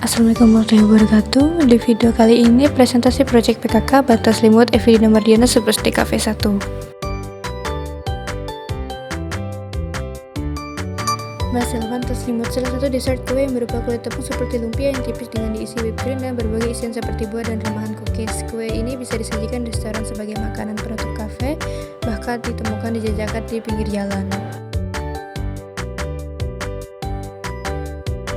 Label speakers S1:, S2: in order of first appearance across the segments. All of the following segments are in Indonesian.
S1: Assalamualaikum warahmatullahi wabarakatuh. Di video kali ini presentasi proyek PKK Batas Selimut Evelina Mardiana Seperti Cafe 1. Bahas elemen selimut, salah satu dessert kue yang berupa kulit tepung seperti lumpia yang tipis dengan diisi whipped cream dan berbagai isian seperti buah dan rumahan cookies. Kue ini bisa disajikan di restoran sebagai makanan penutup kafe, bahkan ditemukan dijajakan di pinggir jalan.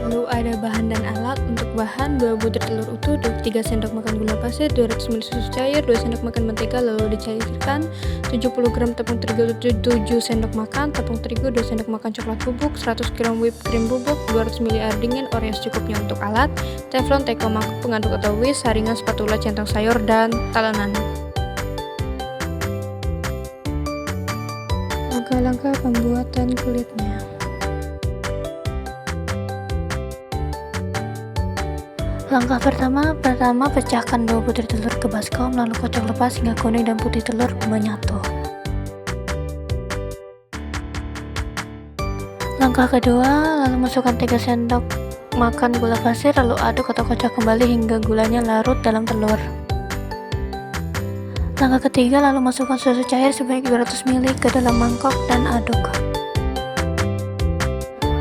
S1: Lalu ada bahan dan alat. Untuk bahan, 2 butir telur utuh, 3 sendok makan gula pasir, 200 ml susu cair, 2 sendok makan mentega, lalu dicairkan. 70 gram tepung terigu, 7 sendok makan tepung terigu, 2 sendok makan coklat bubuk, 100 gram whipped cream bubuk, 200 ml air dingin, Oreo secukupnya. Untuk alat, teflon, teko, mangkuk pengaduk atau whisk, saringan, spatula, centang sayur, dan talenan. Langkah-langkah pembuatan kulitnya. Langkah pertama pecahkan 2 butir telur ke baskom, lalu kocok lepas hingga kuning dan putih telur menyatu. Langkah kedua, lalu masukkan 3 sendok makan gula pasir, lalu aduk atau kocok kembali hingga gulanya larut dalam telur. Langkah ketiga, lalu masukkan susu cair sebanyak 200 ml ke dalam mangkok dan aduk.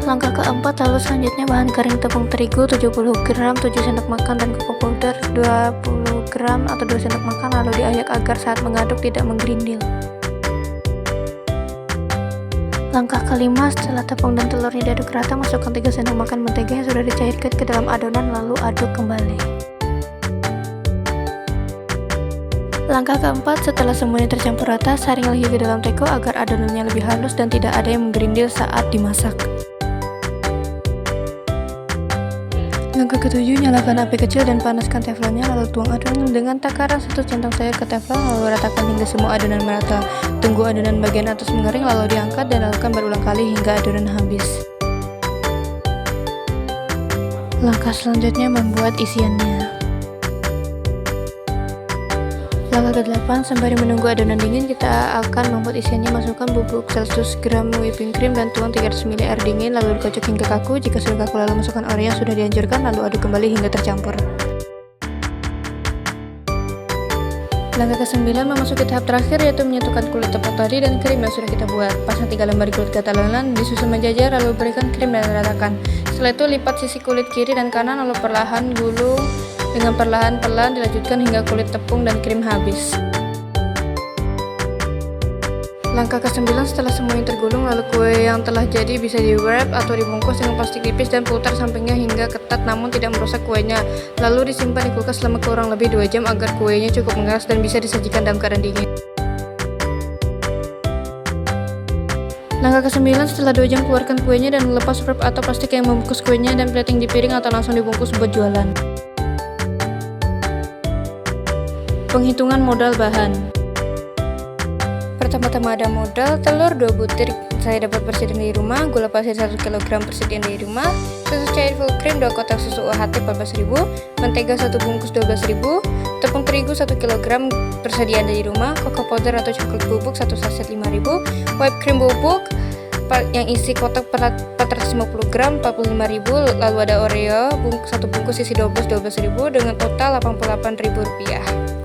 S1: Langkah keempat, lalu selanjutnya bahan kering tepung terigu 70 gram, 7 sendok makan, dan cocoa powder 20 gram atau 2 sendok makan, lalu diayak agar saat mengaduk tidak menggerindil. Langkah kelima, setelah tepung dan telurnya diaduk rata, masukkan 3 sendok makan mentega yang sudah dicairkan ke dalam adonan, lalu aduk kembali. Langkah keempat, setelah semuanya tercampur rata, saring lagi ke dalam teko agar adonannya lebih halus dan tidak ada yang menggerindil saat dimasak. Langkah ketujuh, nyalakan api kecil dan panaskan teflonnya, lalu tuang adonan dengan takaran 1 centang sayur ke teflon, lalu ratakan hingga semua adonan merata. Tunggu adonan bagian atas mengering, lalu diangkat dan lakukan berulang kali hingga adonan habis. Langkah selanjutnya membuat isiannya. Langkah ke-8, sembari menunggu adonan dingin, kita akan membuat isiannya. Masukkan bubuk 100 gram whipping cream dan tuang 300 ml air dingin, lalu dikocok hingga kaku. Jika sudah kaku, lalu masukkan Oreo yang sudah dihancurkan, lalu aduk kembali hingga tercampur. Langkah ke-9, memasuki tahap terakhir, yaitu menyatukan kulit tepung tadi dan krim yang sudah kita buat. Pasang 3 lembar kulit talenan, disusun menjajar, lalu berikan krim dan ratakan. Setelah itu lipat sisi kulit kiri dan kanan, lalu perlahan gulung dengan perlahan-pelan, dilanjutkan hingga kulit tepung dan krim habis. Langkah ke-9, setelah semuanya tergulung, lalu kue yang telah jadi bisa di-wrap atau dibungkus dengan plastik tipis dan putar sampingnya hingga ketat namun tidak merusak kuenya. Lalu disimpan di kulkas selama kurang lebih 2 jam agar kuenya cukup mengeras dan bisa disajikan dalam keadaan dingin. Langkah ke-9, setelah 2 jam, keluarkan kuenya dan lepas wrap atau plastik yang membungkus kuenya dan plating di piring atau langsung dibungkus buat jualan. Penghitungan modal bahan. Pertama-tama ada modal telur 2 butir, saya dapat persediaan dari rumah, gula pasir 1 kg persediaan dari rumah, susu cair full cream 2 kotak susu UHT 14.000, mentega 1 bungkus 12.000, tepung terigu 1 kg persediaan dari rumah, cocoa powder atau coklat bubuk 1 saset 5.000, whipped cream bubuk yang isi kotak 450 gram 45.000, lalu ada Oreo 1 bungkus isi 12.000 dengan total Rp88.000.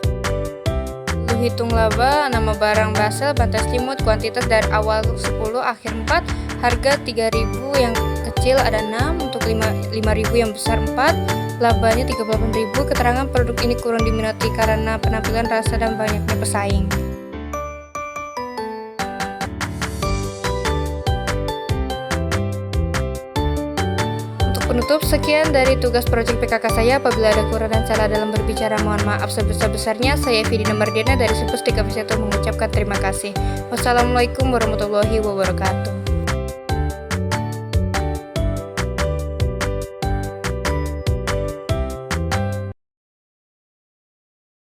S1: Hitung laba, nama barang Basel, Batas Selimut, kuantitas dari awal 10, akhir 4, harga 3.000, yang kecil ada 6, untuk 5.000 yang besar 4, labanya 38.000. Keterangan produk ini kurang diminati karena penampilan, rasa, dan banyaknya pesaing. Penutup, sekian dari tugas proyek PKK saya. Apabila ada kurang dan salah dalam berbicara, mohon maaf sebesar-besarnya. Saya Evelina Mardiana dari Seperti Cafe 1 mengucapkan terima kasih. Wassalamualaikum warahmatullahi wabarakatuh.